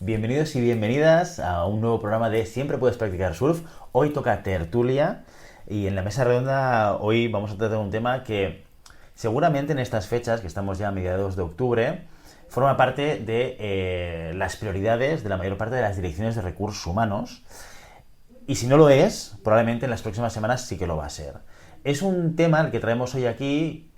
Bienvenidos y bienvenidas a un nuevo programa de Siempre Puedes Practicar Surf. Hoy toca tertulia y en la mesa redonda hoy vamos a tratar un tema que seguramente en estas fechas, que estamos ya a mediados de octubre, forma parte de las prioridades de la mayor parte de las direcciones de recursos humanos. Y si no lo es, probablemente en las próximas semanas sí que lo va a ser. Es un tema el que traemos hoy aquí,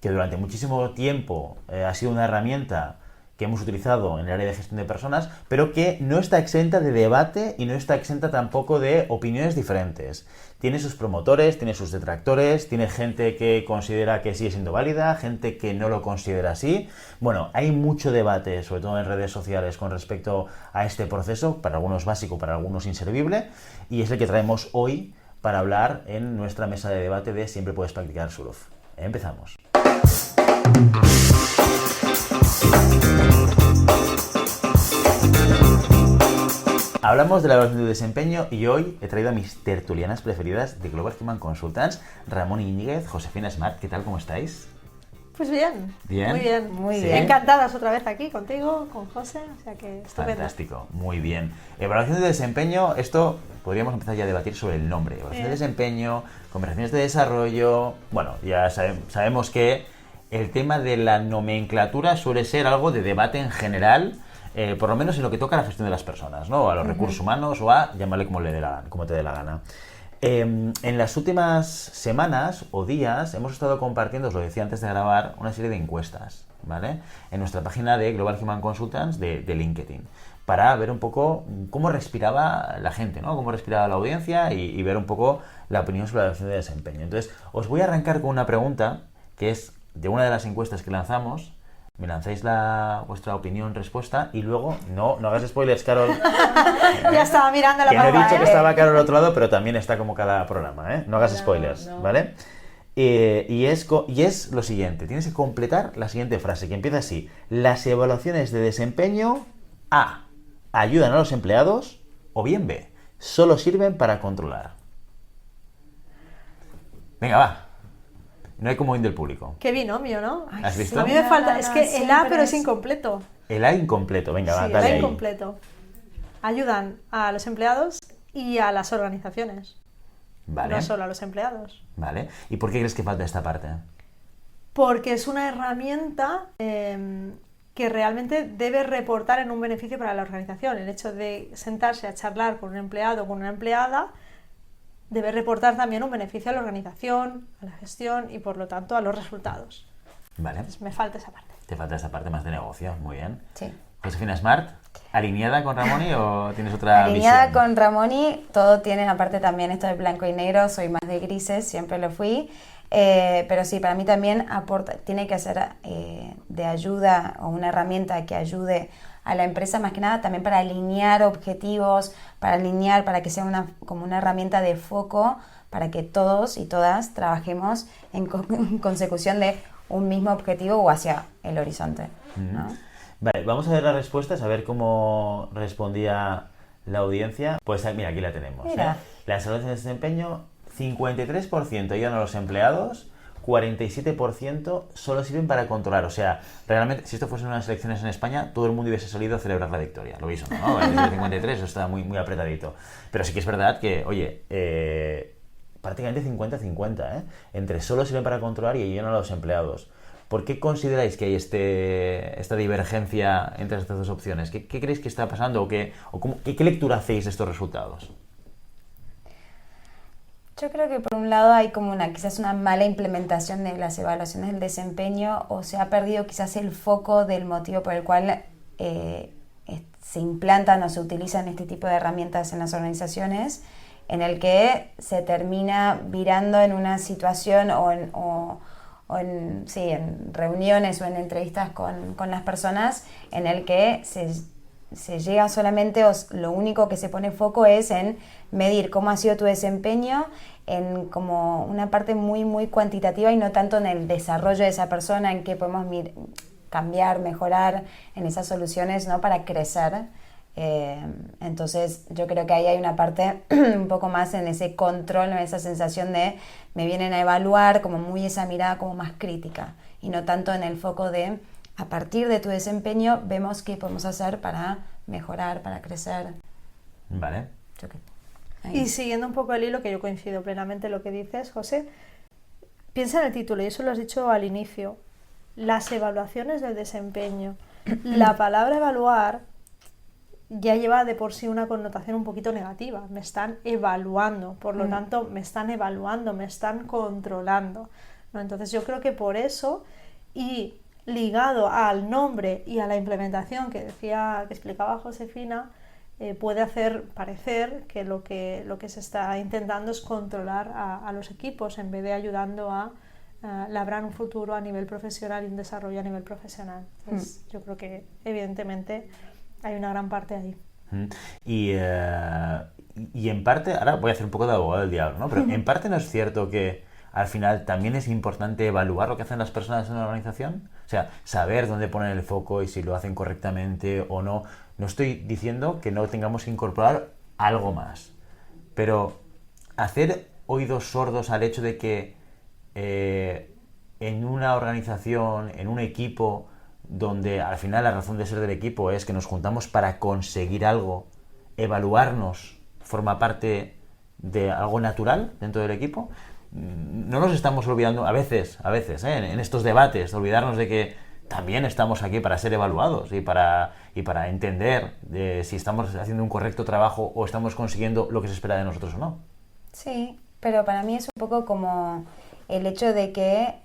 que durante muchísimo tiempo ha sido una herramienta que hemos utilizado en el área de gestión de personas, pero que no está exenta de debate y no está exenta tampoco de opiniones diferentes. Tiene sus promotores, tiene sus detractores, tiene gente que considera que sigue siendo válida, gente que no lo considera así. Bueno, hay mucho debate, sobre todo en redes sociales, con respecto a este proceso, para algunos básico, para algunos inservible, y es el que traemos hoy para hablar en nuestra mesa de debate de Siempre Puedes Practicar Surf. Empezamos. Hablamos de la evaluación de desempeño y hoy he traído a mis tertulianas preferidas de Global Human Consultants, Ramón Íñiguez, Josefina Smart. ¿Qué tal? ¿Cómo estáis? Pues bien. ¿Bien? Muy bien. Muy ¿Sí? bien. Encantadas otra vez aquí contigo, con José, o sea que estupendo. Fantástico, muy bien. Evaluación de desempeño, esto podríamos empezar ya a debatir sobre el nombre. Evaluación de desempeño, conversaciones de desarrollo. Bueno, ya sabemos que el tema de la nomenclatura suele ser algo de debate en general, por lo menos en lo que toca a la gestión de las personas, ¿no? A los recursos humanos o a llamarle como te dé la gana. En las últimas semanas o días hemos estado compartiendo, os lo decía antes de grabar, una serie de encuestas, ¿vale? En nuestra página de Global Human Consultants de LinkedIn, para ver un poco cómo respiraba la gente, ¿no? Cómo respiraba la audiencia y ver un poco la opinión sobre la evaluación de desempeño. Entonces, os voy a arrancar con una pregunta que es de una de las encuestas que lanzamos. Me lanzáis vuestra opinión, respuesta, y luego, no hagas spoilers, Carol. Ya estaba mirando la Que no he pantalla. dicho que estaba Carol al otro lado, pero también está como cada programa, ¿eh? No hagas spoilers, no. ¿vale? Y es lo siguiente, tienes que completar la siguiente frase, que empieza así. Las evaluaciones de desempeño, A, ayudan a los empleados, o bien B, solo sirven para controlar. Venga, va. No hay comodín del público. Qué binomio, ¿no? Ay, ¿Has visto? A mí me falta, es que el A siempre pero es es- incompleto. El A incompleto, venga, va, Sí, dale el A ahí. incompleto. Ayudan a los empleados y a las organizaciones, Vale, no solo a los empleados. vale. ¿Y por qué crees que falta esta parte? Porque es una herramienta que realmente debe reportar en un beneficio para la organización. El hecho de sentarse a charlar con un empleado o con una empleada debe reportar también un beneficio a la organización, a la gestión y por lo tanto a los resultados. Vale, Entonces, me falta esa parte. te falta esta parte más de negocio, muy bien. Sí. Josefina Smart, ¿alineada con Ramoni o tienes otra Alineada visión? con Ramoni, todo tiene aparte también esto de blanco y negro, soy más de grises, siempre lo fui. Pero sí, para mí también tiene que ser de ayuda o una herramienta que ayude a la empresa más que nada también para alinear objetivos, para que sea como una herramienta de foco para que todos y todas trabajemos en consecución de un mismo objetivo o hacia el horizonte, ¿no? Vale, vamos a ver las respuestas, a ver cómo respondía la audiencia. Pues mira, aquí la tenemos. Mira. Las evaluaciones de desempeño, 53% ayudan a los empleados, 47% solo sirven para controlar. O sea, realmente, si esto fuesen unas elecciones en España, todo el mundo hubiese salido a celebrar la victoria. Lo veis, ¿no? 53, eso está muy, muy apretadito. Pero sí que es verdad que, oye, prácticamente 50-50, ¿eh? Entre solo sirven para controlar y ayudan a los empleados. ¿Por qué consideráis que hay esta divergencia entre estas dos opciones? ¿Qué creéis que está pasando qué lectura hacéis de estos resultados? Yo creo que por un lado hay como quizás una mala implementación de las evaluaciones del desempeño o se ha perdido quizás el foco del motivo por el cual se implantan o se utilizan este tipo de herramientas en las organizaciones, en el que se termina virando en una situación en reuniones o en entrevistas con las personas en el que se llega solamente, lo único que se pone foco es en medir cómo ha sido tu desempeño en como una parte muy, muy cuantitativa y no tanto en el desarrollo de esa persona, en qué podemos cambiar, mejorar en esas soluciones, ¿no? Para crecer. Entonces yo creo que ahí hay una parte un poco más en ese control, en esa sensación de me vienen a evaluar, como muy esa mirada como más crítica y no tanto en el foco de a partir de tu desempeño vemos qué podemos hacer para mejorar, para crecer. Vale. Y siguiendo un poco el hilo, que yo coincido plenamente en lo que dices, José, piensa en el título, y eso lo has dicho al inicio, las evaluaciones del desempeño. La palabra evaluar ya lleva de por sí una connotación un poquito negativa. Me están evaluando, por lo tanto me están evaluando, me están controlando, ¿no? Entonces yo creo que por eso, y ligado al nombre y a la implementación que explicaba Josefina, puede hacer parecer que lo que se está intentando es controlar a los equipos en vez de ayudando a labrar un futuro a nivel profesional y un desarrollo a nivel profesional. Entonces, yo creo que evidentemente hay una gran parte ahí. Y en parte, ahora voy a hacer un poco de abogado del diablo, ¿no? Pero en parte no es cierto que al final también es importante evaluar lo que hacen las personas en una organización. O sea, saber dónde ponen el foco y si lo hacen correctamente o no. No estoy diciendo que no tengamos que incorporar algo más, pero hacer oídos sordos al hecho de que en una organización, en un equipo, donde al final la razón de ser del equipo es que nos juntamos para conseguir algo, evaluarnos forma parte de algo natural dentro del equipo. No nos estamos olvidando a veces, en estos debates, olvidarnos de que también estamos aquí para ser evaluados y para entender si estamos haciendo un correcto trabajo o estamos consiguiendo lo que se espera de nosotros o no. Sí, pero para mí es un poco como el hecho de que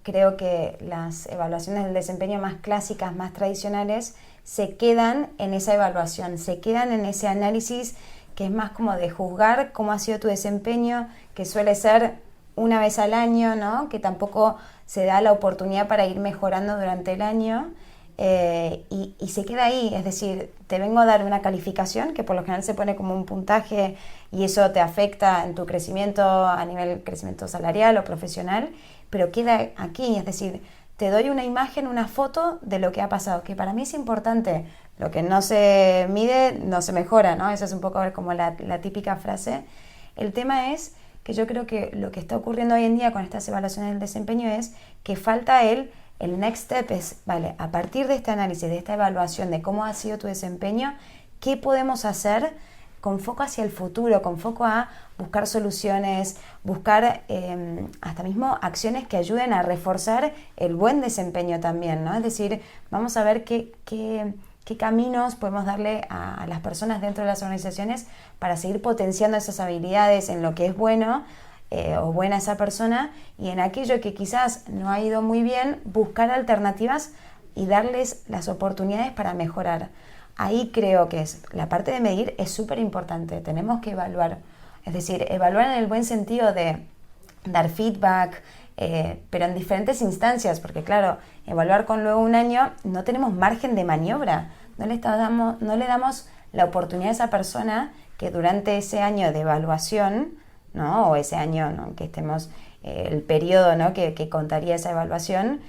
creo que las evaluaciones del desempeño más clásicas, más tradicionales, se quedan en esa evaluación, se quedan en ese análisis que es más como de juzgar cómo ha sido tu desempeño, que suele ser una vez al año, ¿no? Que tampoco se da la oportunidad para ir mejorando durante el año, y se queda ahí. Es decir, te vengo a dar una calificación que por lo general se pone como un puntaje y eso te afecta en tu crecimiento a nivel crecimiento salarial o profesional, pero queda aquí. Es decir, te doy una imagen, una foto de lo que ha pasado, que para mí es importante. Lo que no se mide no se mejora, ¿no? Esa es un poco como la típica frase. El tema es que yo creo que lo que está ocurriendo hoy en día con estas evaluaciones del desempeño es que falta el next step, es, vale, a partir de este análisis, de esta evaluación de cómo ha sido tu desempeño, ¿qué podemos hacer con foco hacia el futuro, con foco a buscar soluciones, buscar hasta mismo acciones que ayuden a reforzar el buen desempeño también, ¿no? Es decir, vamos a ver qué caminos podemos darle a las personas dentro de las organizaciones para seguir potenciando esas habilidades en lo que es bueno o buena esa persona, y en aquello que quizás no ha ido muy bien, buscar alternativas y darles las oportunidades para mejorar. Ahí creo que la parte de medir es súper importante. Tenemos que evaluar, es decir, evaluar en el buen sentido de dar feedback, pero en diferentes instancias, porque claro, evaluar con luego un año no tenemos margen de maniobra, no le damos la oportunidad a esa persona que durante ese año de evaluación, ¿no? O ese año, ¿no? Que estemos, el periodo, ¿no? que contaría esa evaluación,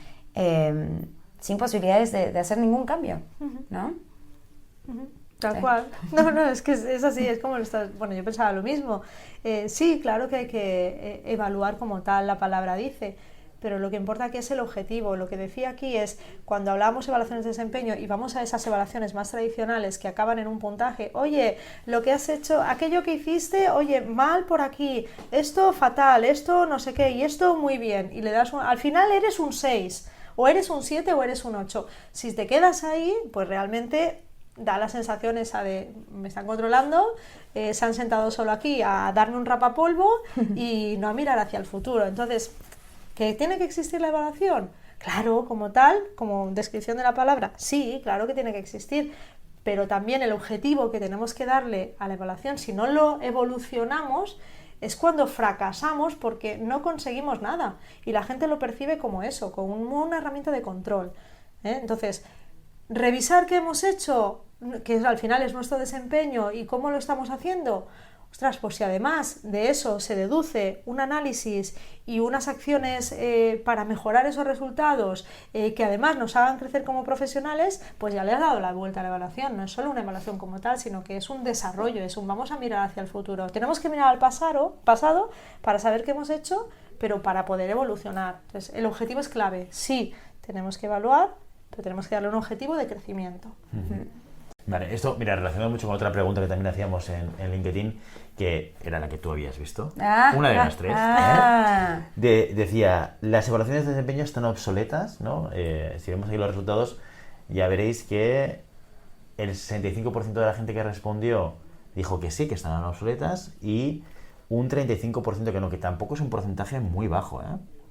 sin posibilidades de hacer ningún cambio, ¿no? Tal cual. No, es que es así, es como lo estás... Bueno, yo pensaba lo mismo. Sí, claro que hay que evaluar como tal, la palabra dice, pero lo que importa aquí es el objetivo. Lo que decía aquí es, cuando hablamos de evaluaciones de desempeño y vamos a esas evaluaciones más tradicionales que acaban en un puntaje, oye, lo que has hecho, aquello que hiciste, oye, mal por aquí, esto fatal, esto no sé qué, y esto muy bien, y le das al final eres un 6, o eres un 7 o eres un 8. Si te quedas ahí, pues realmente da la sensación esa de me están controlando, se han sentado solo aquí a darme un rapapolvo y no a mirar hacia el futuro. Entonces, ¿que tiene que existir la evaluación? Claro, como tal, como descripción de la palabra, sí, claro que tiene que existir, pero también el objetivo que tenemos que darle a la evaluación, si no lo evolucionamos, es cuando fracasamos porque no conseguimos nada y la gente lo percibe como eso, como una herramienta de control, ¿eh? Entonces, revisar qué hemos hecho, que al final es nuestro desempeño y cómo lo estamos haciendo. Ostras, pues si además de eso se deduce un análisis y unas acciones para mejorar esos resultados, que además nos hagan crecer como profesionales, pues ya le has dado la vuelta a la evaluación. No es solo una evaluación como tal, sino que es un desarrollo, es un vamos a mirar hacia el futuro. Tenemos que mirar al pasado para saber qué hemos hecho, pero para poder evolucionar. Entonces, el objetivo es clave. Sí, tenemos que evaluar, pero tenemos que darle un objetivo de crecimiento. Vale, esto, mira, relacionado mucho con otra pregunta que también hacíamos en LinkedIn, que era la que tú habías visto. Una de las tres. Decía, las evaluaciones de desempeño están obsoletas, ¿no? Si vemos aquí los resultados, ya veréis que el 65% de la gente que respondió dijo que sí, que estaban obsoletas, y un 35% que no, que tampoco es un porcentaje muy bajo, ¿eh?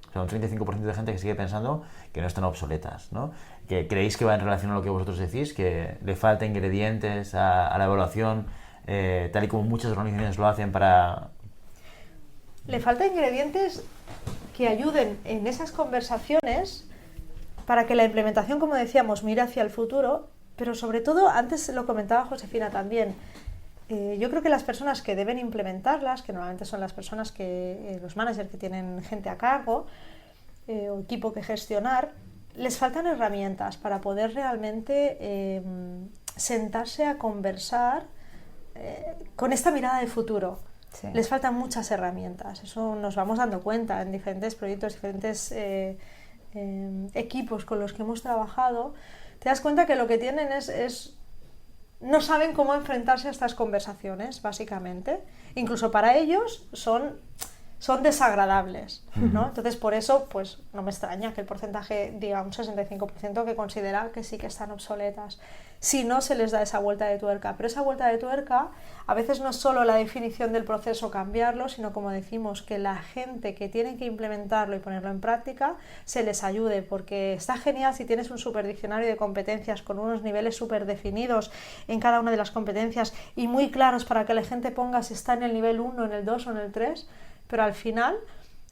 O sea, un 35% de gente que sigue pensando que no están obsoletas, ¿no? ¿Que creéis que va en relación a lo que vosotros decís? ¿Que le falta ingredientes a la evaluación, tal y como muchas organizaciones lo hacen para...? Le falta ingredientes que ayuden en esas conversaciones para que la implementación, como decíamos, mire hacia el futuro, pero sobre todo, antes lo comentaba Josefina también, yo creo que las personas que deben implementarlas, que normalmente son las personas que, los managers que tienen gente a cargo o equipo que gestionar, les faltan herramientas para poder realmente sentarse a conversar con esta mirada de futuro. Sí. Les faltan muchas herramientas, eso nos vamos dando cuenta en diferentes proyectos, diferentes equipos con los que hemos trabajado. Te das cuenta que lo que tienen es no saben cómo enfrentarse a estas conversaciones, básicamente. Incluso para ellos son desagradables, ¿no? Entonces, por eso, pues no me extraña que el porcentaje diga un 65% que considera que sí que están obsoletas. Si no, se les da esa vuelta de tuerca. Pero esa vuelta de tuerca a veces no es solo la definición del proceso cambiarlo, sino, como decimos, que la gente que tiene que implementarlo y ponerlo en práctica se les ayude, porque está genial si tienes un superdiccionario de competencias con unos niveles súper definidos en cada una de las competencias y muy claros para que la gente ponga si está en el nivel 1, en el 2 o en el 3, pero al final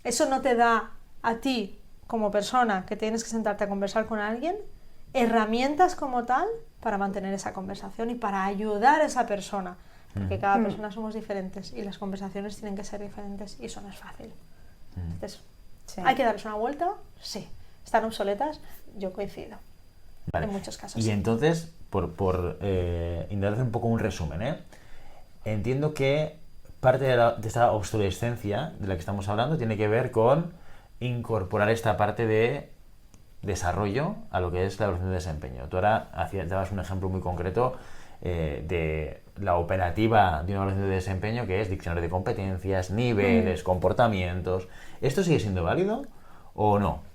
eso no te da a ti, como persona que tienes que sentarte a conversar con alguien, herramientas como tal para mantener esa conversación y para ayudar a esa persona, porque cada persona somos diferentes y las conversaciones tienen que ser diferentes y eso no es fácil. Entonces, ¿hay que darles una vuelta? Sí. ¿Están obsoletas? Yo coincido. Vale. En muchos casos. Y entonces, por intentar un poco un resumen, entiendo que parte de esta obsolescencia de la que estamos hablando tiene que ver con incorporar esta parte de desarrollo a lo que es la evaluación de desempeño. Tú ahora dabas un ejemplo muy concreto de la operativa de una evaluación de desempeño, que es diccionario de competencias, niveles, comportamientos. ¿Esto sigue siendo válido o no?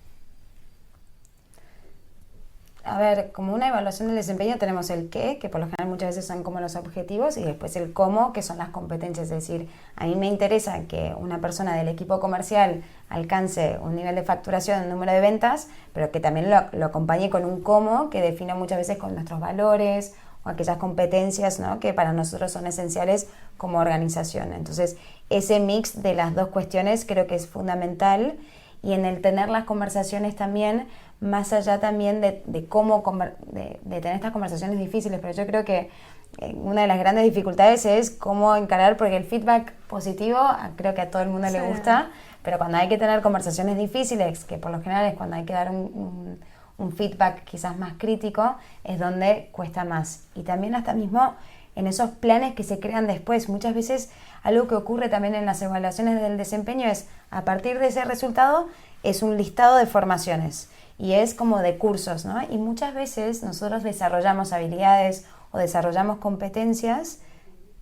A ver, como una evaluación del desempeño tenemos el qué, que por lo general muchas veces son como los objetivos, y después el cómo, que son las competencias. Es decir, a mí me interesa que una persona del equipo comercial alcance un nivel de facturación, un número de ventas, pero que también lo acompañe con un cómo que define muchas veces con nuestros valores o aquellas competencias, ¿no?, que para nosotros son esenciales como organización. Entonces, ese mix de las dos cuestiones creo que es fundamental, y en el tener las conversaciones también, más allá también de cómo de tener estas conversaciones difíciles, pero yo creo que una de las grandes dificultades es cómo encarar, porque el feedback positivo creo que a todo el mundo le gusta, pero cuando hay que tener conversaciones difíciles, que por lo general es cuando hay que dar un feedback quizás más crítico, es donde cuesta más. Y también hasta mismo en esos planes que se crean después, muchas veces algo que ocurre también en las evaluaciones del desempeño es, a partir de ese resultado, es un listado de formaciones y es como de cursos, ¿no? Y muchas veces nosotros desarrollamos habilidades o desarrollamos competencias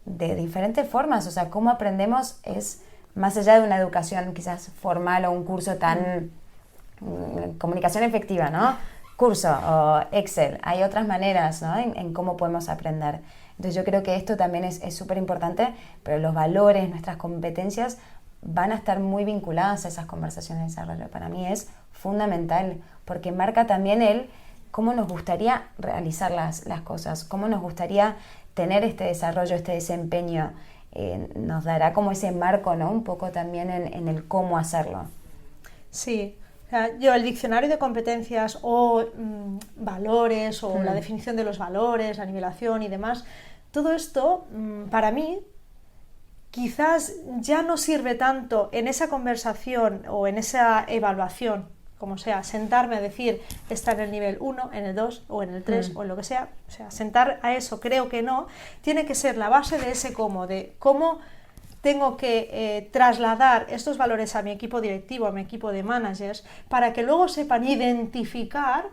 de diferentes formas. O sea, cómo aprendemos es más allá de una educación quizás formal o un curso tan comunicación efectiva, ¿no? Curso o Excel. Hay otras maneras, ¿no?, en cómo podemos aprender. Entonces yo creo que esto también es súper importante, pero los valores, nuestras competencias van a estar muy vinculadas a esas conversaciones de desarrollo. Para mí es fundamental, porque marca también cómo nos gustaría realizar las cosas, cómo nos gustaría tener este desarrollo, este desempeño. Nos dará como ese marco, ¿no?, un poco también en el cómo hacerlo. Sí. O sea, yo el diccionario de competencias o valores o la definición de los valores, la nivelación y demás, todo esto para mí quizás ya no sirve tanto en esa conversación o en esa evaluación, como sea, sentarme a decir está en el nivel 1, en el 2 o en el 3 o en lo que sea, o sea, sentar a eso creo que no, tiene que ser la base de ese cómo, de cómo tengo que trasladar estos valores a mi equipo directivo, a mi equipo de managers, para que luego sepan identificar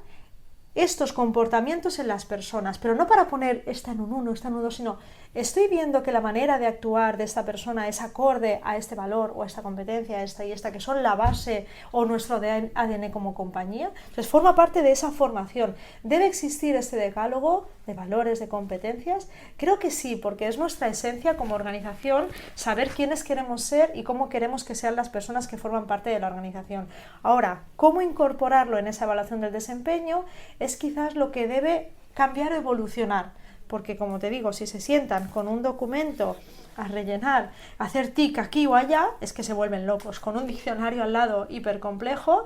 estos comportamientos en las personas, pero no para poner está en un 1, está en un 2, sino estoy viendo que la manera de actuar de esta persona es acorde a este valor o a esta competencia, a esta y esta, que son la base o nuestro ADN como compañía. Entonces forma parte de esa formación. ¿Debe existir este decálogo de valores, de competencias? Creo que sí, porque es nuestra esencia como organización saber quiénes queremos ser y cómo queremos que sean las personas que forman parte de la organización. Ahora, ¿cómo incorporarlo en esa evaluación del desempeño? Es quizás lo que debe cambiar o evolucionar, porque como te digo, si se sientan con un documento a rellenar, a hacer tic aquí o allá, es que se vuelven locos, con un diccionario al lado hipercomplejo,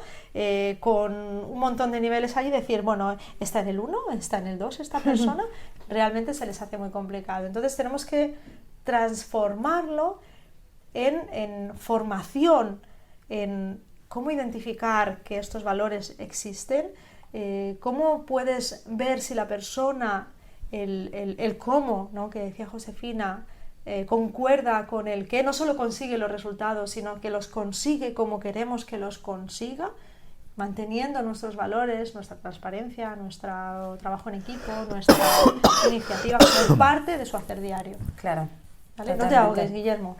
con un montón de niveles allí, decir, bueno, está en el 1, está en el 2 esta persona, realmente se les hace muy complicado. Entonces tenemos que transformarlo en formación, en cómo identificar que estos valores existen, cómo puedes ver si la persona, el cómo, ¿no?, que decía Josefina, concuerda con el que no solo consigue los resultados, sino que los consigue como queremos que los consiga, manteniendo nuestros valores, nuestra transparencia, nuestro trabajo en equipo, nuestra iniciativa como parte de su hacer diario. Claro. ¿Vale? No te ahogues, Guillermo.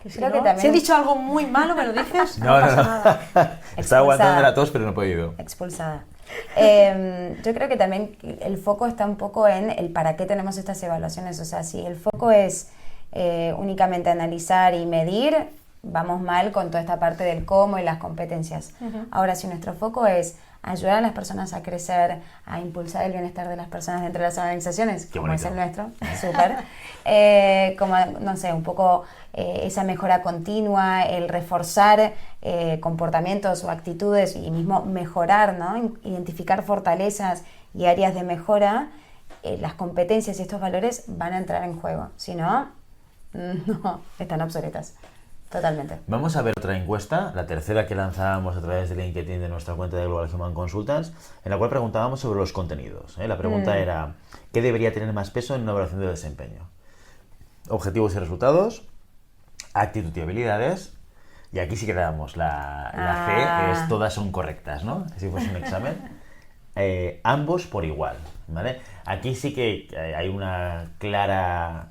Que Creo no, que también... si he dicho algo muy malo, me lo dices, no pasa nada. Estaba aguantando la tos, pero no he podido. Expulsada. Yo creo que también el foco está un poco en el para qué tenemos estas evaluaciones. O sea, si el foco es únicamente analizar y medir, vamos mal con toda esta parte del cómo y las competencias. Ahora, si nuestro foco es ayudar a las personas a crecer, a impulsar el bienestar de las personas dentro de las organizaciones, como es el nuestro, súper, como, no sé, un poco esa mejora continua, el reforzar comportamientos o actitudes y mismo mejorar, ¿no? Identificar fortalezas y áreas de mejora, las competencias y estos valores van a entrar en juego. Si no, no, están obsoletas. Totalmente. Vamos a ver otra encuesta, la tercera que lanzábamos a través de LinkedIn de nuestra cuenta de Global Human Consultants, en la cual preguntábamos sobre los contenidos. La pregunta era, ¿qué debería tener más peso en una evaluación de desempeño? Objetivos y resultados, actitud y habilidades, y aquí sí que le damos la C, que es todas son correctas, ¿no? Si fuese un examen. Ambos por igual, ¿vale? Aquí sí que hay una clara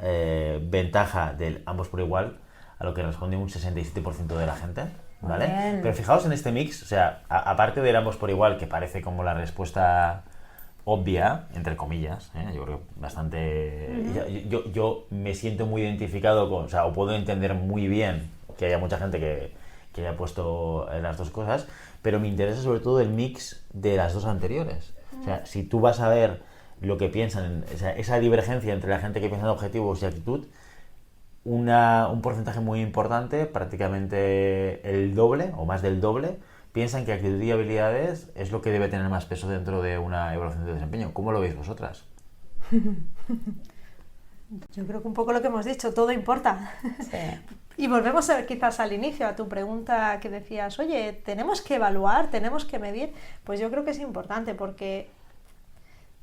ventaja del ambos por igual, a lo que responde un 67% de la gente, ¿vale? Pero fijaos en este mix, o sea, aparte de ambos por igual, que parece como la respuesta obvia, entre comillas, yo creo que bastante... Yo me siento muy identificado con, o sea, o puedo entender muy bien que haya mucha gente que haya puesto las dos cosas, pero me interesa sobre todo el mix de las dos anteriores. O sea, si tú vas a ver lo que piensan, o sea, esa divergencia entre la gente que piensa en objetivos y actitud, un porcentaje muy importante, prácticamente el doble o más del doble, piensan que actitud y habilidades es lo que debe tener más peso dentro de una evaluación de desempeño. ¿Cómo lo veis vosotras? Yo creo que un poco lo que hemos dicho, todo importa. Sí. Y volvemos a ver quizás al inicio, a tu pregunta que decías, oye, ¿tenemos que evaluar, tenemos que medir? Pues yo creo que es importante porque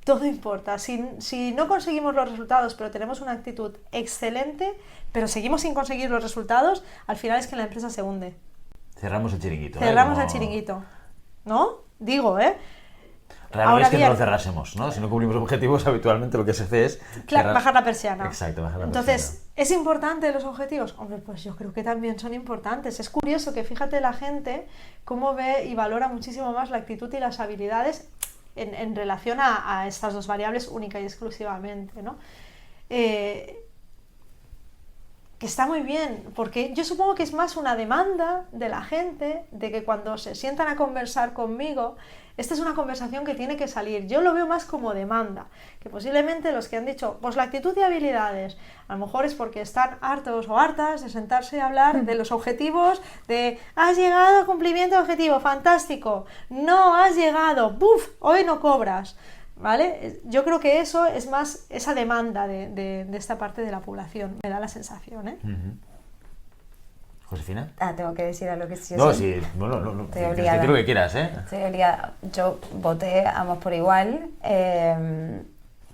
todo importa. Si no conseguimos los resultados, pero tenemos una actitud excelente, pero seguimos sin conseguir los resultados, al final es que la empresa se hunde. Cerramos el chiringuito. Cerramos el chiringuito. ¿No? Digo, Realmente es que no lo cerrásemos, ¿no? Si no cumplimos objetivos, habitualmente lo que se hace es... bajar la persiana. Exacto, bajar la Entonces, persiana. ¿es importante los objetivos? Hombre, pues yo creo que también son importantes. Es curioso que fíjate la gente cómo ve y valora muchísimo más la actitud y las habilidades en relación a estas dos variables única y exclusivamente, ¿no? Que está muy bien, porque yo supongo que es más una demanda de la gente, de que cuando se sientan a conversar conmigo, esta es una conversación que tiene que salir. Yo lo veo más como demanda, que posiblemente los que han dicho, pues la actitud y habilidades, a lo mejor es porque están hartos o hartas de sentarse a hablar de los objetivos, de has llegado a cumplimiento de objetivo, fantástico, no has llegado, ¡buf!, hoy no cobras. ¿Vale? Yo creo que eso es más esa demanda de esta parte de la población, me da la sensación, ¿eh? ¿Josefina? Tengo que decir algo que sí. No, sí, no. Estoy obligada. Di lo que quieras, ¿eh? Estoy obligada. Yo voté ambos por igual,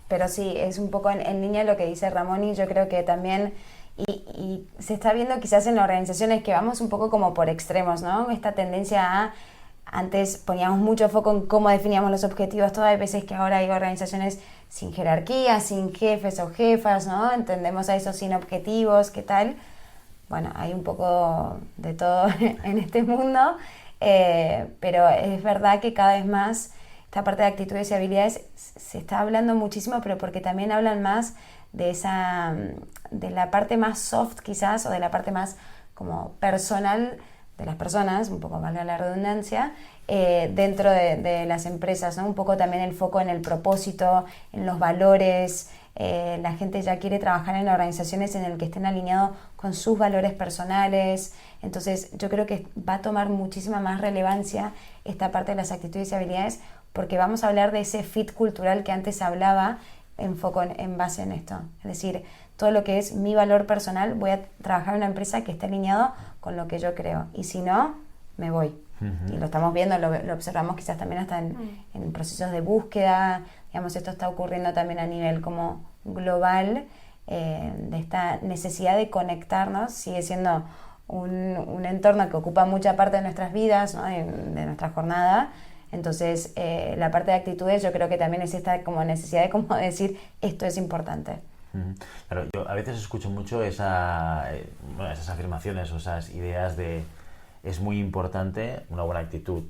pero sí, es un poco en línea lo que dice Ramón, y yo creo que también, y se está viendo quizás en organizaciones que vamos un poco como por extremos, ¿no? Esta tendencia a Antes poníamos mucho foco en cómo definíamos los objetivos, todas las veces que ahora hay organizaciones sin jerarquía, sin jefes o jefas, ¿no? Entendemos a eso sin objetivos, ¿qué tal? Bueno, hay un poco de todo en este mundo, pero es verdad que cada vez más esta parte de actitudes y habilidades se está hablando muchísimo, pero porque también hablan más de la parte más soft quizás, o de la parte más como personal de las personas, un poco valga la redundancia, dentro de las empresas, ¿no? Un poco también el foco en el propósito, en los valores. La gente ya quiere trabajar en organizaciones en las que estén alineados con sus valores personales. Entonces yo creo que va a tomar muchísima más relevancia esta parte de las actitudes y habilidades, porque vamos a hablar de ese fit cultural que antes hablaba, en foco en base en esto. Es decir, todo lo que es mi valor personal, voy a trabajar en una empresa que esté alineado con lo que yo creo. Y si no, me voy. Y lo estamos viendo, lo observamos quizás también hasta en procesos de búsqueda. Digamos, esto está ocurriendo también a nivel como global, de esta necesidad de conectarnos. Sigue siendo un entorno que ocupa mucha parte de nuestras vidas, ¿no? de nuestra jornada. Entonces, la parte de actitudes yo creo que también es esta como necesidad de como decir, esto es importante. Claro, yo a veces escucho mucho esas afirmaciones o esas ideas de es muy importante una buena actitud,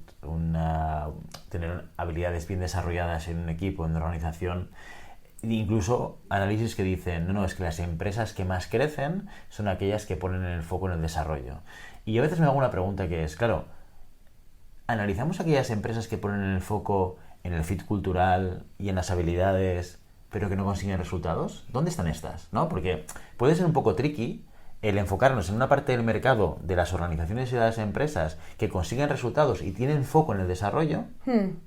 tener habilidades bien desarrolladas en un equipo, en una organización. Incluso análisis que dicen, no, es que las empresas que más crecen son aquellas que ponen el foco en el desarrollo. Y a veces me hago una pregunta que es, claro, ¿analizamos aquellas empresas que ponen el foco en el fit cultural y en las habilidades, pero que no consiguen resultados? ¿Dónde están estas? ¿No? Porque puede ser un poco tricky el enfocarnos en una parte del mercado de las organizaciones y de las empresas que consiguen resultados y tienen foco en el desarrollo,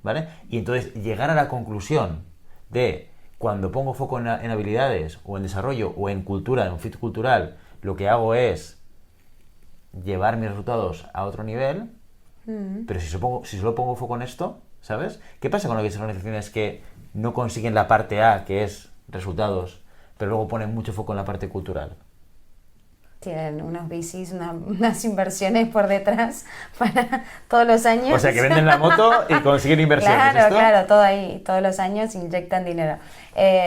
¿vale? Y entonces llegar a la conclusión de cuando pongo foco en habilidades o en desarrollo o en cultura, en fit cultural, lo que hago es llevar mis resultados a otro nivel, pero si solo pongo foco en esto, ¿sabes? ¿Qué pasa con aquellas organizaciones que no consiguen la parte A, que es resultados, pero luego ponen mucho foco en la parte cultural? Tienen unos VCs, unas inversiones por detrás para todos los años. O sea, que venden la moto y consiguen inversiones. Claro, todo ahí, todos los años inyectan dinero.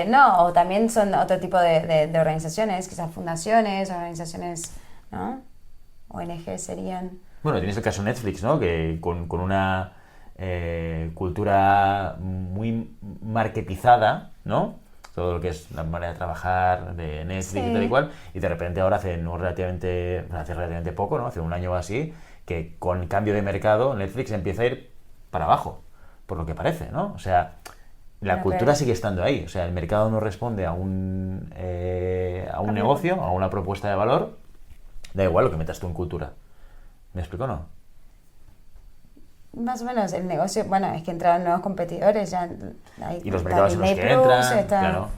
No, o también son otro tipo de organizaciones, quizás fundaciones, organizaciones, ¿no? ONG serían. Bueno, tienes el caso Netflix, ¿no? Que con una cultura muy marketizada, ¿no? Todo lo que es la manera de trabajar de Netflix y tal y cual, y de repente ahora hace relativamente poco, ¿no? Hace un año o así, que con cambio de mercado Netflix empieza a ir para abajo, por lo que parece, ¿no? O sea, la cultura sigue estando ahí, o sea, el mercado no responde a un negocio, a una propuesta de valor, da igual lo que metas tú en cultura. ¿Me explico o no? Más o menos el negocio, bueno, es que entraron nuevos competidores ya. Y los mercados en los que entran, claro.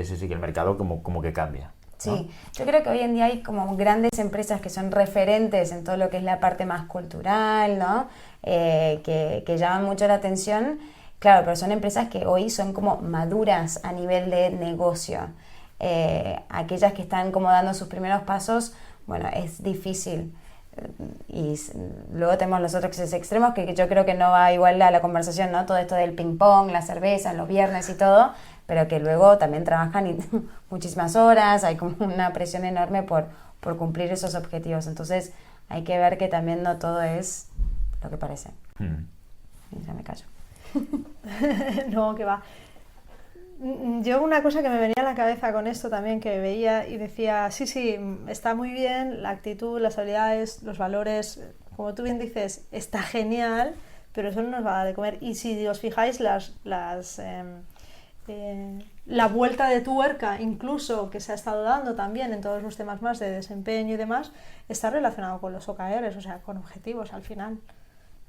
Sí, que el mercado como que cambia, ¿no? Sí, yo creo que hoy en día hay como grandes empresas que son referentes en todo lo que es la parte más cultural, ¿no? Que llaman mucho la atención, claro, pero son empresas que hoy son como maduras a nivel de negocio. Aquellas que están como dando sus primeros pasos, bueno, es difícil. Y luego tenemos los otros extremos que yo creo que no va igual a la conversación, ¿no? Todo esto del ping pong, la cerveza, los viernes y todo, pero que luego también trabajan muchísimas horas, hay como una presión enorme por cumplir esos objetivos. Entonces hay que ver que también no todo es lo que parece. Y ya me callo. No, que va. Yo una cosa que me venía a la cabeza con esto también, que veía y decía, sí, está muy bien la actitud, las habilidades, los valores, como tú bien dices, está genial, pero eso no nos va a dar de comer. Y si os fijáis, la vuelta de tuerca incluso que se ha estado dando también en todos los temas más de desempeño y demás, está relacionado con los OKRs, o sea, con objetivos al final.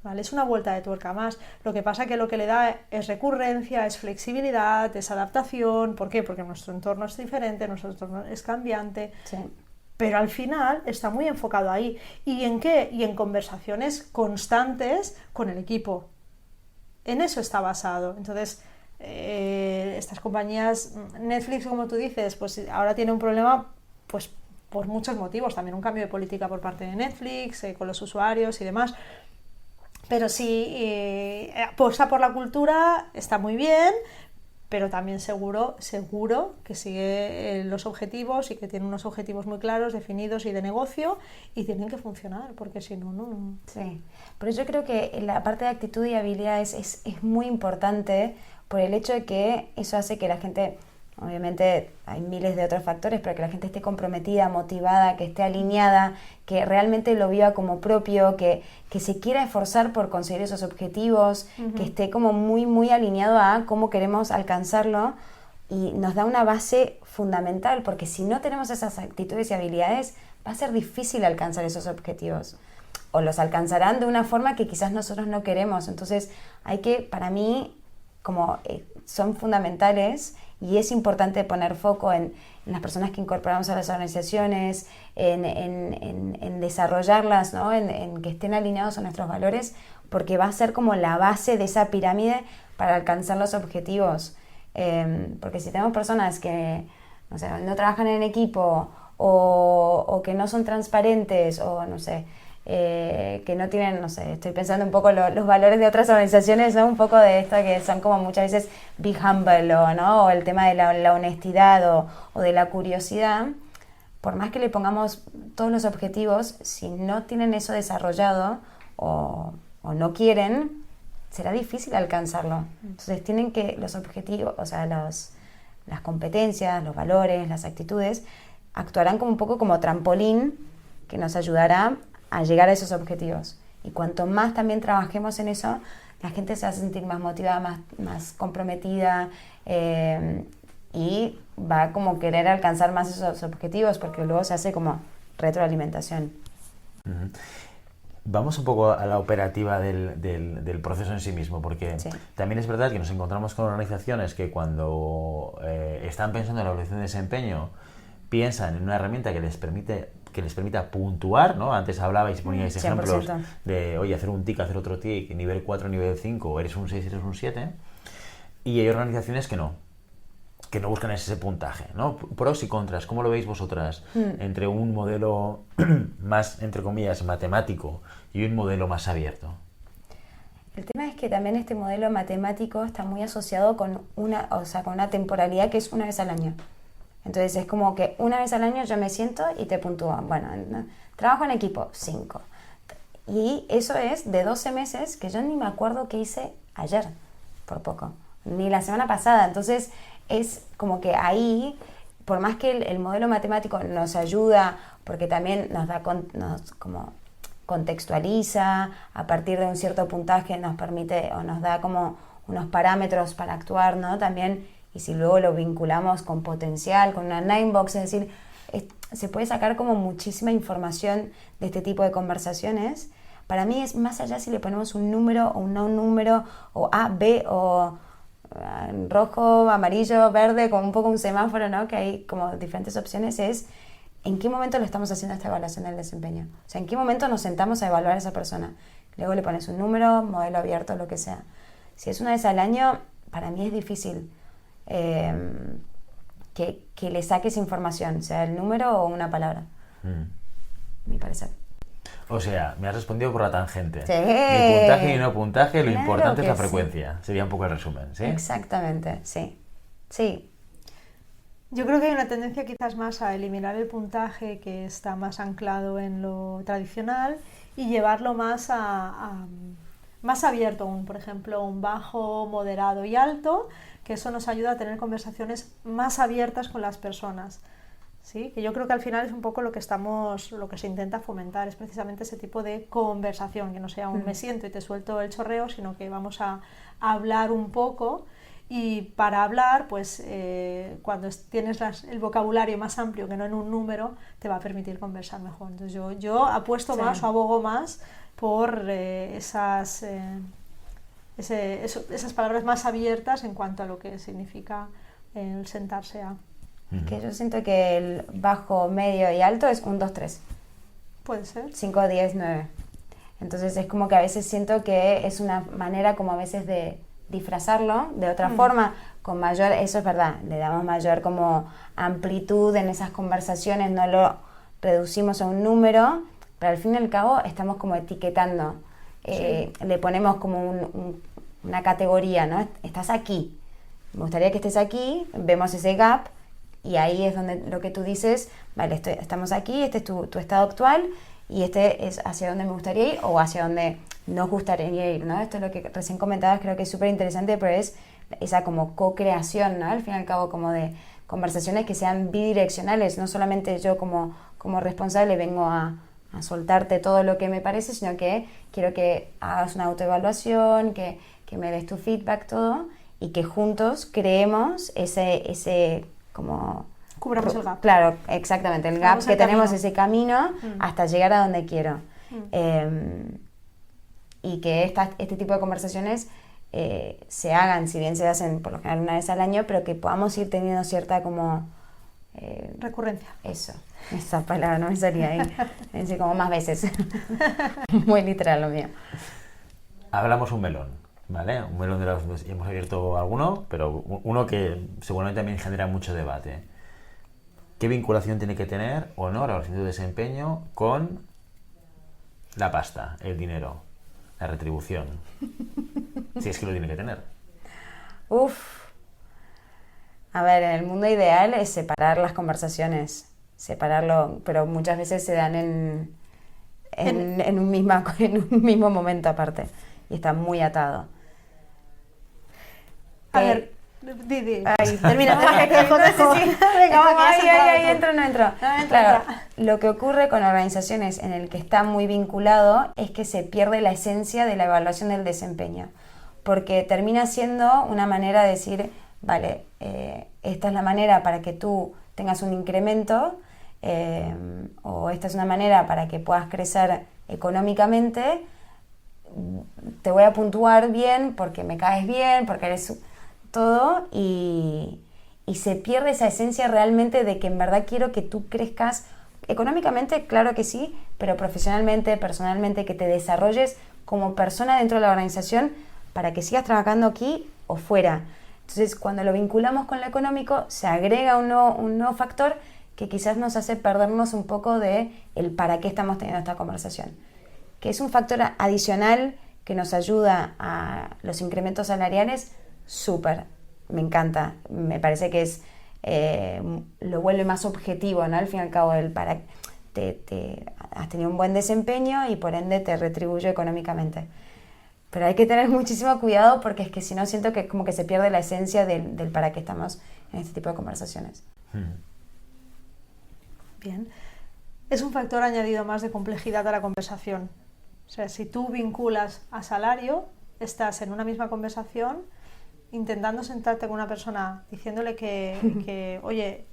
¿Vale? Es una vuelta de tuerca más. Lo que pasa que lo que le da es recurrencia, es flexibilidad, es adaptación. ¿Por qué? Porque nuestro entorno es diferente, nuestro entorno es cambiante. Sí. Pero al final está muy enfocado ahí. ¿Y en qué? Y en conversaciones constantes con el equipo. En eso está basado. Entonces, estas compañías, Netflix, como tú dices, pues ahora tiene un problema, pues por muchos motivos. También un cambio de política por parte de Netflix, con los usuarios y demás. Pero si apuesta por la cultura, está muy bien, pero también seguro que sigue los objetivos y que tiene unos objetivos muy claros, definidos y de negocio, y tienen que funcionar, porque si no, no... Sí, pero yo creo que la parte de actitud y habilidades es muy importante por el hecho de que eso hace que la gente, obviamente hay miles de otros factores, pero que la gente esté comprometida, motivada, que esté alineada, que realmente lo viva como propio, que se quiera esforzar por conseguir esos objetivos, que esté como muy, muy alineado a cómo queremos alcanzarlo, y nos da una base fundamental, porque si no tenemos esas actitudes y habilidades, va a ser difícil alcanzar esos objetivos, o los alcanzarán de una forma que quizás nosotros no queremos. Entonces hay que, para mí, como son fundamentales, y es importante poner foco en las personas que incorporamos a las organizaciones, en desarrollarlas, ¿no? En que estén alineados a nuestros valores, porque va a ser como la base de esa pirámide para alcanzar los objetivos. Porque si tenemos personas que no sé, no trabajan en equipo, o que no son transparentes, o no sé, que no tienen, no sé, estoy pensando un poco los valores de otras organizaciones, ¿no? Un poco de esto que son como muchas veces be humble, ¿no? O el tema de la honestidad o de la curiosidad. Por más que le pongamos todos los objetivos, si no tienen eso desarrollado o no quieren, será difícil alcanzarlo. Entonces tienen que los objetivos, o sea, las competencias, los valores, las actitudes, actuarán como un poco como trampolín que nos ayudará a llegar a esos objetivos. Y cuanto más también trabajemos en eso, la gente se va a sentir más motivada, más comprometida, y va a como querer alcanzar más esos objetivos, porque luego se hace como retroalimentación. Vamos un poco a la operativa del proceso en sí mismo, porque sí, también es verdad que nos encontramos con organizaciones que cuando están pensando en la evaluación de desempeño, piensan en una herramienta que les permita puntuar, ¿no? Antes hablabais y poníais ejemplos 100%. de, oye, hacer un tic, hacer otro tic, nivel 4, nivel 5, eres un 6, eres un 7, y hay organizaciones que no buscan ese puntaje, ¿no? Pros y contras, ¿cómo lo veis vosotras entre un modelo más, entre comillas, matemático y un modelo más abierto? El tema es que también este modelo matemático está muy asociado con una temporalidad que es una vez al año. Entonces es como que una vez al año yo me siento y te puntúo. Bueno, trabajo en equipo, 5. Y eso es de 12 meses que yo ni me acuerdo qué hice ayer, por poco, ni la semana pasada. Entonces es como que ahí, por más que el modelo matemático nos ayuda, porque también nos como contextualiza, a partir de un cierto puntaje nos permite o nos da como unos parámetros para actuar, ¿no? También, y si luego lo vinculamos con potencial, con una 9box, es decir, se puede sacar como muchísima información de este tipo de conversaciones. Para mí es más allá si le ponemos un número o un no número, o A, B, o rojo, amarillo, verde, como un poco un semáforo, ¿no? Que hay como diferentes opciones. Es en qué momento lo estamos haciendo esta evaluación del desempeño. O sea, en qué momento nos sentamos a evaluar a esa persona. Luego le pones un número, modelo abierto, lo que sea. Si es una vez al año, para mí es difícil que le saques información, sea el número o una palabra. Mi parecer. O sea, me has respondido por la tangente. Sí. Ni puntaje ni no puntaje, lo Claro importante es la que frecuencia. Sí. Sería un poco el resumen, ¿sí? Exactamente, sí. Sí. Yo creo que hay una tendencia quizás más a eliminar el puntaje, que está más anclado en lo tradicional, y llevarlo más más abierto, por ejemplo, un bajo, moderado y alto, que eso nos ayuda a tener conversaciones más abiertas con las personas. ¿Sí? Que yo creo que al final es un poco lo que se intenta fomentar, es precisamente ese tipo de conversación, que no sea un me siento y te suelto el chorreo, sino que vamos a hablar un poco. Y para hablar, pues cuando tienes el vocabulario más amplio que no en un número, te va a permitir conversar mejor. Entonces yo apuesto más o abogo más por esas palabras más abiertas en cuanto a lo que significa el sentarse a... Es que yo siento que el bajo, medio y alto es 1, 2, 3. Puede ser. 5, 10, 9. Entonces es como que a veces siento que es una manera como a veces de disfrazarlo de otra forma, con mayor, eso es verdad, le damos mayor como amplitud en esas conversaciones, no lo reducimos a un número, pero al fin y al cabo estamos como etiquetando. le ponemos como una categoría, ¿no? Estás aquí, me gustaría que estés aquí, vemos ese gap y ahí es donde lo que tú dices, vale, estamos aquí, este es tu estado actual y este es hacia donde me gustaría ir o hacia donde nos gustaría ir, ¿no? Esto es lo que recién comentabas, creo que es súper interesante, pero es esa como co-creación, ¿no? Al fin y al cabo, como de conversaciones que sean bidireccionales, no solamente yo como responsable vengo a soltarte todo lo que me parece, sino que quiero que hagas una autoevaluación, que me des tu feedback, todo, y que juntos creemos ese como... Cubramos el gap. Claro, exactamente, el gap que tenemos, ese camino hasta llegar a donde quiero. Y que este tipo de conversaciones se hagan, si bien se hacen por lo general una vez al año, pero que podamos ir teniendo cierta como... recurrencia. Eso, esa palabra no me salía ahí. Decir como más veces. Muy literal lo mío. Hablamos un melón, ¿vale? Un melón de los dos. Hemos abierto alguno, pero uno que seguramente también genera mucho debate. ¿Qué vinculación tiene que tener o no la relación de desempeño con la pasta, el dinero, la retribución? Si es que lo tiene que tener. A ver, en el mundo ideal es separar las conversaciones, separarlo, pero muchas veces se dan en un mismo momento aparte y está muy atado. A ver, Didi. Termina. Ahí entro, no entro. Claro, lo que ocurre con organizaciones en el que está muy vinculado es que se pierde la esencia de la evaluación del desempeño, porque termina siendo una manera de decir, vale, esta es la manera para que tú tengas un incremento, o esta es una manera para que puedas crecer económicamente, te voy a puntuar bien porque me caes bien, porque eres todo, y se pierde esa esencia realmente de que en verdad quiero que tú crezcas económicamente, claro que sí, pero profesionalmente, personalmente, que te desarrolles como persona dentro de la organización para que sigas trabajando aquí o fuera. Entonces, cuando lo vinculamos con lo económico, se agrega un nuevo factor que quizás nos hace perdernos un poco de el para qué estamos teniendo esta conversación, que es un factor adicional que nos ayuda a los incrementos salariales. Súper, me encanta, me parece que es lo vuelve más objetivo, ¿no? Al fin y al cabo, has tenido un buen desempeño y por ende te retribuye económicamente. Pero hay que tener muchísimo cuidado porque es que si no siento que como que se pierde la esencia del para qué estamos en este tipo de conversaciones. Bien. Es un factor añadido más de complejidad a la conversación. O sea, si tú vinculas a salario, estás en una misma conversación intentando sentarte con una persona diciéndole que oye,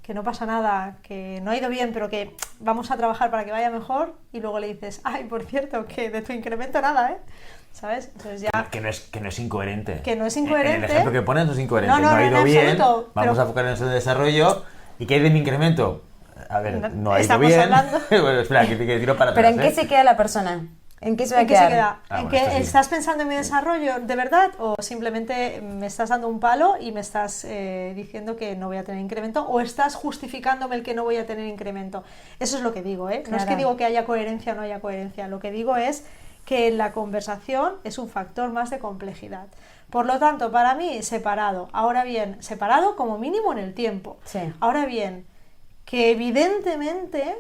que no pasa nada, que no ha ido bien, pero que vamos a trabajar para que vaya mejor, y luego le dices, ay, por cierto, que de tu incremento nada, ¿eh? ¿Sabes? Entonces ya... Que no es incoherente. Que no es incoherente. En el ejemplo que pones no es incoherente. No ha ido bien, absoluto, vamos a enfocar en el desarrollo. ¿Y qué hay de mi incremento? A ver, no ha ido bien. Hablando... Bueno, espera, que tiro para ¿Pero atrás. en qué se queda la persona? ¿En qué se va a quedar? ¿En qué estás pensando en mi desarrollo de verdad o simplemente me estás dando un palo y me estás diciendo que no voy a tener incremento, o estás justificándome el que no voy a tener incremento? Eso es lo que digo, ¿eh? Claro. No es que digo que haya coherencia o no haya coherencia, lo que digo es que la conversación es un factor más de complejidad. Por lo tanto, para mí, separado. Ahora bien, separado como mínimo en el tiempo. Sí. Ahora bien, que evidentemente...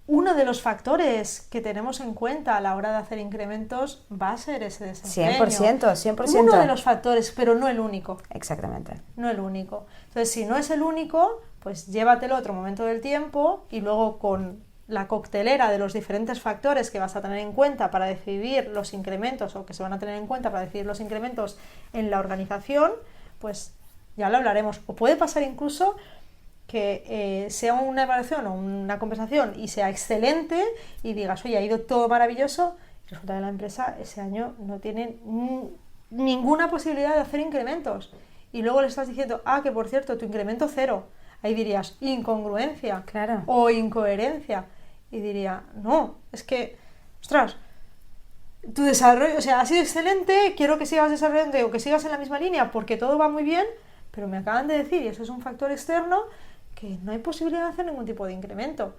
uno de los factores que tenemos en cuenta a la hora de hacer incrementos va a ser ese desempeño. 100%. Uno de los factores, pero no el único. Exactamente. No el único. Entonces, si no es el único, pues llévatelo a otro momento del tiempo y luego con la coctelera de los diferentes factores que vas a tener en cuenta para decidir los incrementos, o que se van a tener en cuenta para decidir los incrementos en la organización, pues ya lo hablaremos. O puede pasar incluso que sea una evaluación o una conversación y sea excelente y digas, oye, ha ido todo maravilloso, y resulta que la empresa ese año no tiene ninguna posibilidad de hacer incrementos. Y luego le estás diciendo, que por cierto, tu incremento 0. Ahí dirías, incongruencia. Claro. O incoherencia. Y diría, no, es que, ostras, tu desarrollo, o sea, ha sido excelente, quiero que sigas desarrollando o que sigas en la misma línea porque todo va muy bien, pero me acaban de decir, y eso es un factor externo, que no hay posibilidad de hacer ningún tipo de incremento.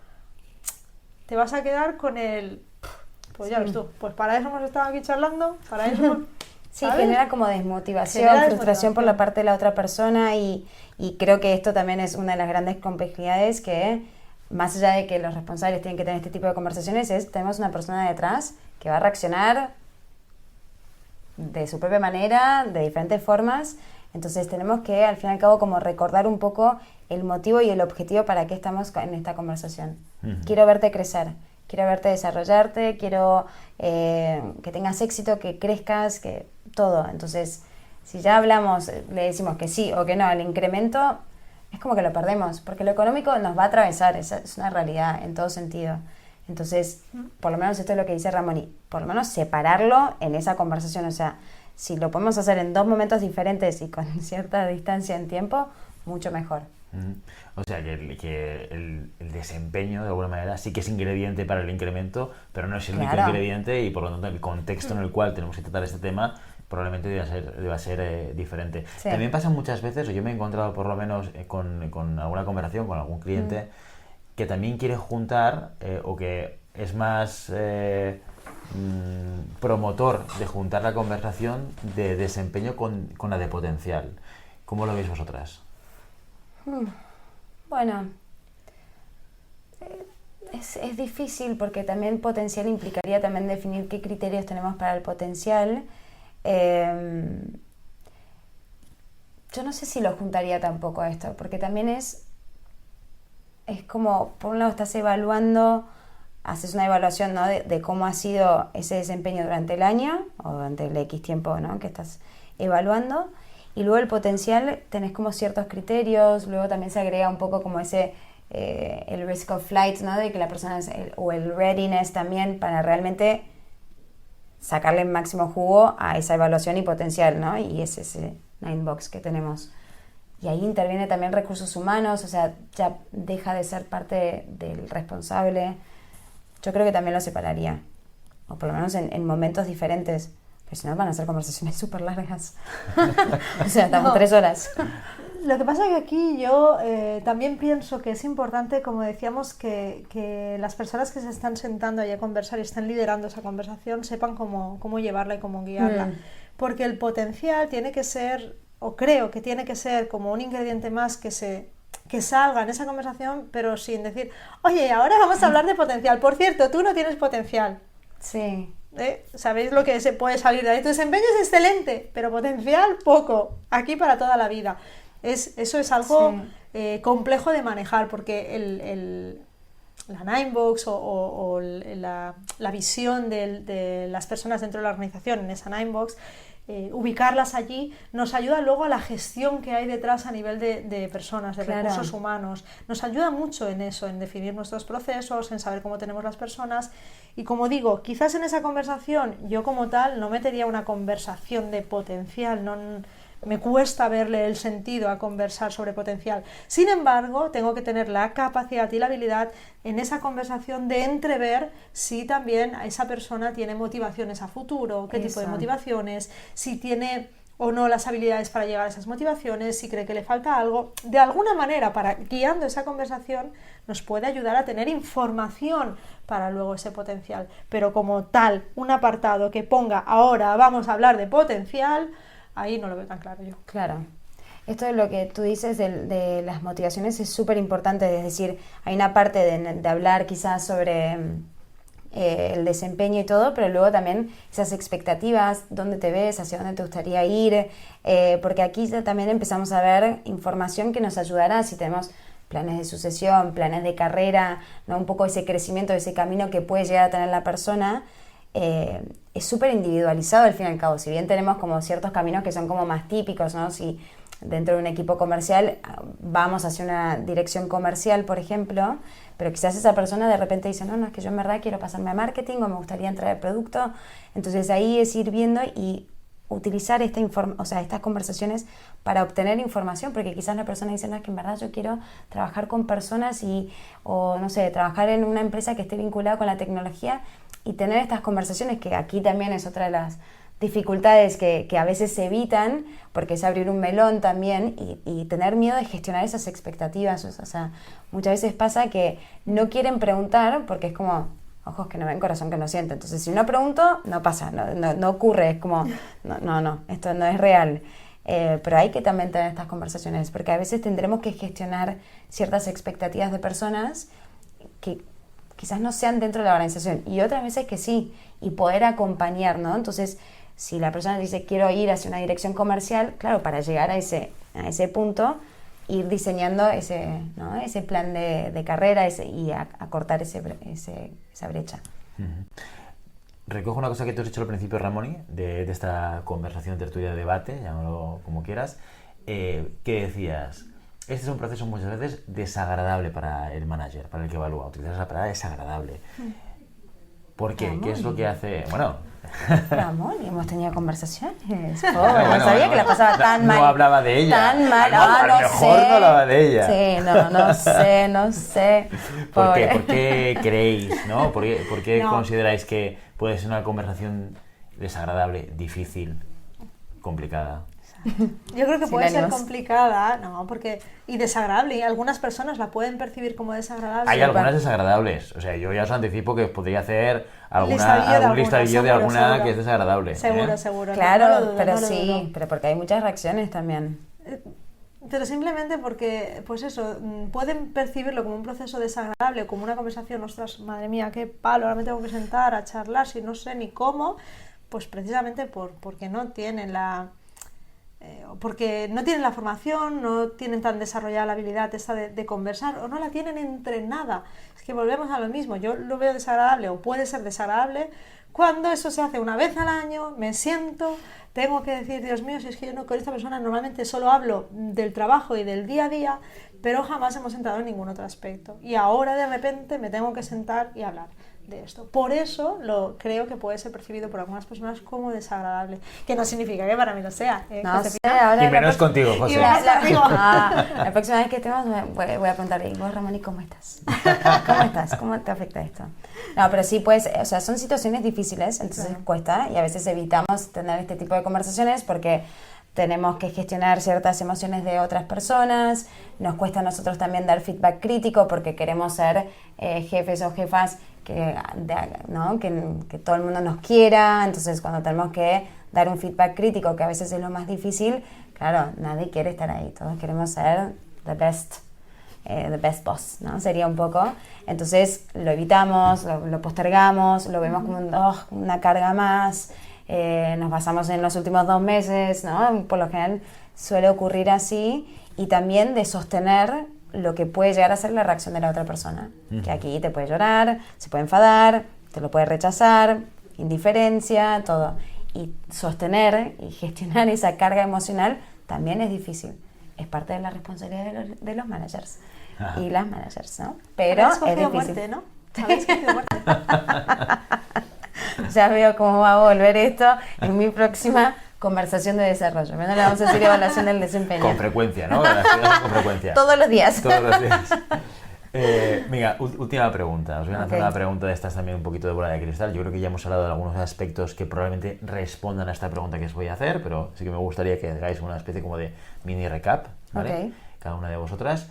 Te vas a quedar con el... Pues ya ves tú, pues para eso hemos estado aquí charlando, para eso... Sí, ¿sabes? genera como desmotivación, Genera frustración por la desmotivación. parte de la otra persona y creo que esto también es una de las grandes complejidades que, más allá de que los responsables tienen que tener este tipo de conversaciones, tenemos una persona detrás que va a reaccionar de su propia manera, de diferentes formas. Entonces tenemos que, al fin y al cabo, como recordar un poco el motivo y el objetivo para qué estamos en esta conversación. Quiero verte crecer, quiero verte desarrollarte, quiero que tengas éxito, que crezcas, que todo. Entonces, si ya hablamos, le decimos que sí o que no al incremento, es como que lo perdemos, porque lo económico nos va a atravesar, es una realidad en todo sentido. Entonces, por lo menos esto es lo que dice Ramón, y por lo menos separarlo en esa conversación. O sea, si lo podemos hacer en 2 momentos diferentes y con cierta distancia en tiempo, mucho mejor. O sea, que el desempeño, de alguna manera, sí que es ingrediente para el incremento, pero no es el único ingrediente, y por lo tanto el contexto en el cual tenemos que tratar este tema probablemente deba ser diferente. Sí. También pasa muchas veces, o yo me he encontrado por lo menos con alguna conversación con algún cliente que también quiere juntar o que es más promotor de juntar la conversación de desempeño con la de potencial. ¿Cómo lo veis vosotras? Bueno, es difícil porque también potencial implicaría también definir qué criterios tenemos para el potencial. Yo no sé si lo juntaría tampoco a esto, porque también es como, por un lado estás evaluando, haces una evaluación, ¿no? de cómo ha sido ese desempeño durante el año o durante el X tiempo, ¿no? que estás evaluando. Y luego el potencial, tenés como ciertos criterios, luego también se agrega un poco como el risk of flight, ¿no? De que la persona, o el readiness también, para realmente sacarle el máximo jugo a esa evaluación y potencial, ¿no? Y es ese 9box que tenemos. Y ahí interviene también recursos humanos, o sea, ya deja de ser parte del responsable. Yo creo que también lo separaría, o por lo menos en momentos diferentes. Que si no van a ser conversaciones súper largas. O sea, estamos 3 horas. Lo que pasa es que aquí yo también pienso que es importante, como decíamos, que las personas que se están sentando ahí a conversar y están liderando esa conversación sepan cómo llevarla y cómo guiarla. Porque el potencial tiene que ser, o creo que tiene que ser como un ingrediente más que salga en esa conversación, pero sin decir, oye, ahora vamos a hablar de potencial. Por cierto, tú no tienes potencial. Sí. ¿Sabéis lo que se puede salir de ahí? Tu desempeño es excelente, pero potencial poco, aquí para toda la vida. Eso es algo complejo de manejar, porque la 9box o la visión de las personas dentro de la organización en esa 9box, ubicarlas allí nos ayuda luego a la gestión que hay detrás a nivel de personas, de recursos humanos. Nos ayuda mucho en eso, en definir nuestros procesos, en saber cómo tenemos las personas. Y como digo, quizás en esa conversación yo como tal no metería una conversación de potencial, no me cuesta verle el sentido a conversar sobre potencial. Sin embargo, tengo que tener la capacidad y la habilidad en esa conversación de entrever si también esa persona tiene motivaciones a futuro, qué tipo de motivaciones, si tiene o no las habilidades para llegar a esas motivaciones, si cree que le falta algo. De alguna manera, guiando esa conversación, nos puede ayudar a tener información para luego ese potencial. Pero como tal, un apartado que ponga ahora vamos a hablar de potencial, ahí no lo veo tan claro yo. Claro. Esto es lo que tú dices de las motivaciones, es súper importante. Es decir, hay una parte de hablar quizás sobre el desempeño y todo, pero luego también esas expectativas, dónde te ves, hacia dónde te gustaría ir, porque aquí ya también empezamos a ver información que nos ayudará si tenemos planes de sucesión, planes de carrera, ¿no? Un poco ese crecimiento, ese camino que puede llegar a tener la persona. Es súper individualizado al fin y al cabo. Si bien tenemos como ciertos caminos que son como más típicos, ¿no? Si dentro de un equipo comercial vamos hacia una dirección comercial, por ejemplo, pero quizás esa persona de repente dice, no, es que yo en verdad quiero pasarme a marketing o me gustaría entrar al producto. Entonces ahí es ir viendo y utilizar estas conversaciones para obtener información, porque quizás la persona dice, no, es que en verdad yo quiero trabajar con personas o no sé, trabajar en una empresa que esté vinculada con la tecnología, y tener estas conversaciones, que aquí también es otra de las dificultades que a veces se evitan, porque es abrir un melón también, y tener miedo de gestionar esas expectativas. O sea, muchas veces pasa que no quieren preguntar porque es como, ojos que no ven, corazón que no siente. Entonces, si no pregunto, no pasa, no ocurre, es como, no, esto no es real. Pero hay que también tener estas conversaciones, porque a veces tendremos que gestionar ciertas expectativas de personas que quizás no sean dentro de la organización, y otras veces que sí, y poder acompañar, ¿no? Entonces, si la persona dice, quiero ir hacia una dirección comercial, claro, para llegar a ese punto, ir diseñando ese plan de carrera y acortar esa brecha. Uh-huh. Recojo una cosa que tú has dicho al principio, Ramoni, de esta conversación, tertulia, debate, llámalo como quieras, que decías, este es un proceso muchas veces desagradable para el manager, para el que evalúa. Utilizas la palabra desagradable. ¿Por qué? Ramón. ¿Qué es lo que hace? Bueno... Ramón, hemos tenido conversaciones. No sabía que la pasaba tan mal. No hablaba de ella. Tan mal. A lo mejor no hablaba de ella. Sí, no sé. ¿Por qué creéis, no? ¿Por qué No. consideráis que puede ser una conversación desagradable, difícil, complicada? Yo creo que Sin puede ser ánimos. complicada, y desagradable, y algunas personas la pueden percibir como desagradable. Hay algunas desagradables, o sea, yo ya os anticipo que os podría hacer algún Listadillo listadillo de seguro, alguna seguro. que es desagradable. Seguro. Claro, no lo dudo, pero no lo sí, dudo. pero porque hay muchas reacciones también. Pero simplemente porque, pues eso, pueden percibirlo como un proceso desagradable, como una conversación, ostras, madre mía, qué palo, ahora me tengo que sentar a charlar si no sé ni cómo, pues precisamente porque no tienen porque no tienen la formación, no tienen tan desarrollada la habilidad esta de conversar, o no la tienen entrenada. Es que volvemos a lo mismo, yo lo veo desagradable, o puede ser desagradable, cuando eso se hace una vez al año, me siento, tengo que decir, Dios mío, si es que yo no, con esta persona normalmente solo hablo del trabajo y del día a día, pero jamás hemos entrado en ningún otro aspecto. Y ahora de repente me tengo que sentar y hablar de esto. Por eso creo que puede ser percibido por algunas personas como desagradable, que no significa que para mí lo sea. No sé, Josefina. ahora Y menos contigo, Y José. menos contigo. La próxima vez que estemos voy a preguntarle, ¿y vos, Ramón, cómo estás? ¿Cómo estás? ¿Cómo te afecta esto? No, pero sí, pues, o sea, son situaciones difíciles, entonces cuesta, y a veces evitamos tener este tipo de conversaciones porque tenemos que gestionar ciertas emociones de otras personas, nos cuesta a nosotros también dar feedback crítico porque queremos ser jefes o jefas que todo el mundo nos quiera, entonces cuando tenemos que dar un feedback crítico, que a veces es lo más difícil, claro, nadie quiere estar ahí, todos queremos ser the best boss, ¿no? Sería un poco, entonces lo evitamos, lo postergamos, lo vemos como una carga más, nos basamos en los últimos 2 meses, ¿no? Por lo general suele ocurrir así, y también de sostener lo que puede llegar a ser la reacción de la otra persona, que aquí te puede llorar, se puede enfadar, te lo puede rechazar, indiferencia, todo, y sostener y gestionar esa carga emocional también es difícil, es parte de la responsabilidad de los managers y las managers, ¿no? Pero Habéis es cogido difícil. muerte, ¿no? Habéis cogido muerte. Ya veo cómo va a volver esto en mi próxima conversación de desarrollo. Bueno, le vamos a decir evaluación del desempeño. Con frecuencia, ¿no? Con frecuencia. Todos los días. Todos los días. Venga, última pregunta. Os voy a hacer una pregunta de estas también un poquito de bola de cristal. Yo creo que ya hemos hablado de algunos aspectos que probablemente respondan a esta pregunta que os voy a hacer, pero sí que me gustaría que hagáis una especie como de mini recap, ¿vale? Okay. Cada una de vosotras.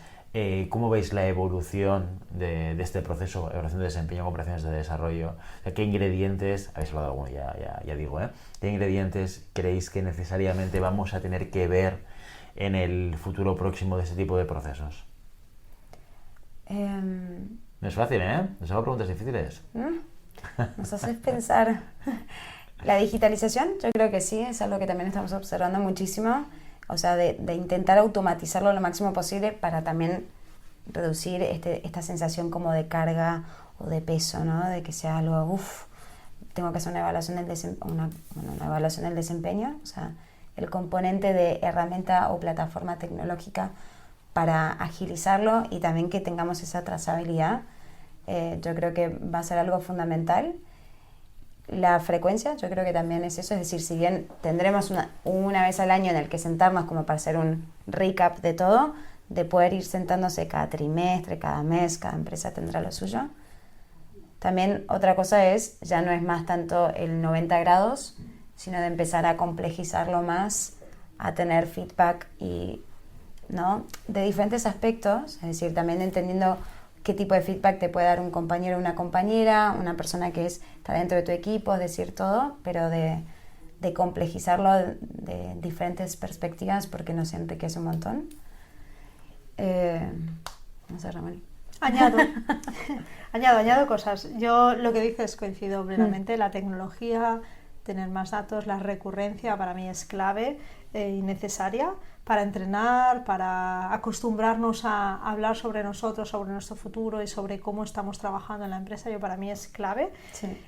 ¿Cómo veis la evolución de este proceso, evaluación de desempeño con operaciones de desarrollo? O sea, ¿qué ingredientes, habéis hablado de alguno, ya digo, ¿qué ingredientes creéis que necesariamente vamos a tener que ver en el futuro próximo de este tipo de procesos? No es fácil, ¿eh? Nos hago preguntas difíciles. Nos haces pensar. La digitalización, yo creo que sí, es algo que también estamos observando muchísimo. O sea, de intentar automatizarlo lo máximo posible para también reducir esta sensación como de carga o de peso, ¿no? De que sea algo, tengo que hacer una evaluación del desempeño, o sea, el componente de herramienta o plataforma tecnológica para agilizarlo y también que tengamos esa trazabilidad. Yo creo que va a ser algo fundamental. La frecuencia, yo creo que también es eso, es decir, si bien tendremos una vez al año en el que sentarnos como para hacer un recap de todo, de poder ir sentándose cada trimestre, cada mes, cada empresa tendrá lo suyo. También otra cosa ya no es más tanto el 90 grados, sino de empezar a complejizarlo más, a tener feedback y, ¿no? de diferentes aspectos, es decir, también entendiendo qué tipo de feedback te puede dar un compañero o una compañera, una persona que está dentro de tu equipo, es decir, todo, pero de complejizarlo de diferentes perspectivas porque nos enriquece un montón. No sé, Ramón. Añado cosas. Yo lo que dices coincido plenamente. La tecnología, tener más datos, la recurrencia para mí es clave y necesaria para entrenar, para acostumbrarnos a hablar sobre nosotros, sobre nuestro futuro y sobre cómo estamos trabajando en la empresa. Para mí es clave. Sí.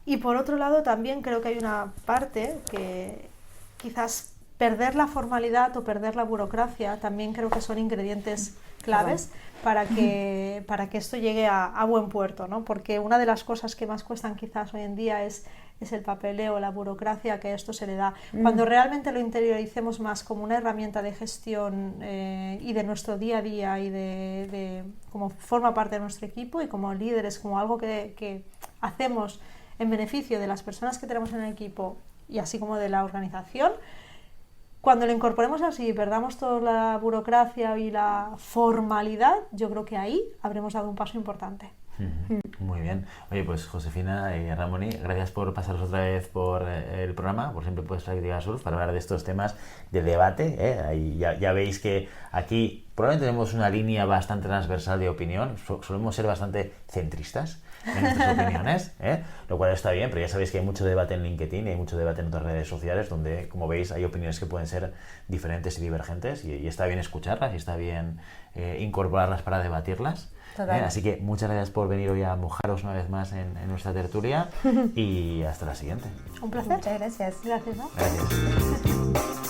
Y por otro lado también creo que hay una parte que quizás perder la formalidad o perder la burocracia también creo que son ingredientes claves para que esto llegue a buen puerto, ¿no? Porque una de las cosas que más cuestan quizás hoy en día es el papeleo, la burocracia que a esto se le da. Cuando realmente lo interioricemos más como una herramienta de gestión y de nuestro día a día y de como forma parte de nuestro equipo y como líderes, como algo que hacemos en beneficio de las personas que tenemos en el equipo y así como de la organización, cuando lo incorporemos así y perdamos toda la burocracia y la formalidad, yo creo que ahí habremos dado un paso importante. Muy bien. Oye, pues Josefina y Ramón, gracias por pasaros otra vez por el programa, por Siempre Puedes Practicar Surf, para hablar de estos temas de debate. Ahí ya veis que aquí probablemente tenemos una línea bastante transversal de opinión, solemos ser bastante centristas en nuestras opiniones, lo cual está bien, pero ya sabéis que hay mucho debate en LinkedIn y hay mucho debate en otras redes sociales donde, como veis, hay opiniones que pueden ser diferentes y divergentes y está bien escucharlas y está bien incorporarlas para debatirlas. Así que muchas gracias por venir hoy a mojaros una vez más en nuestra tertulia y hasta la siguiente. Un placer. Muchas gracias. Gracias, ¿no? Gracias.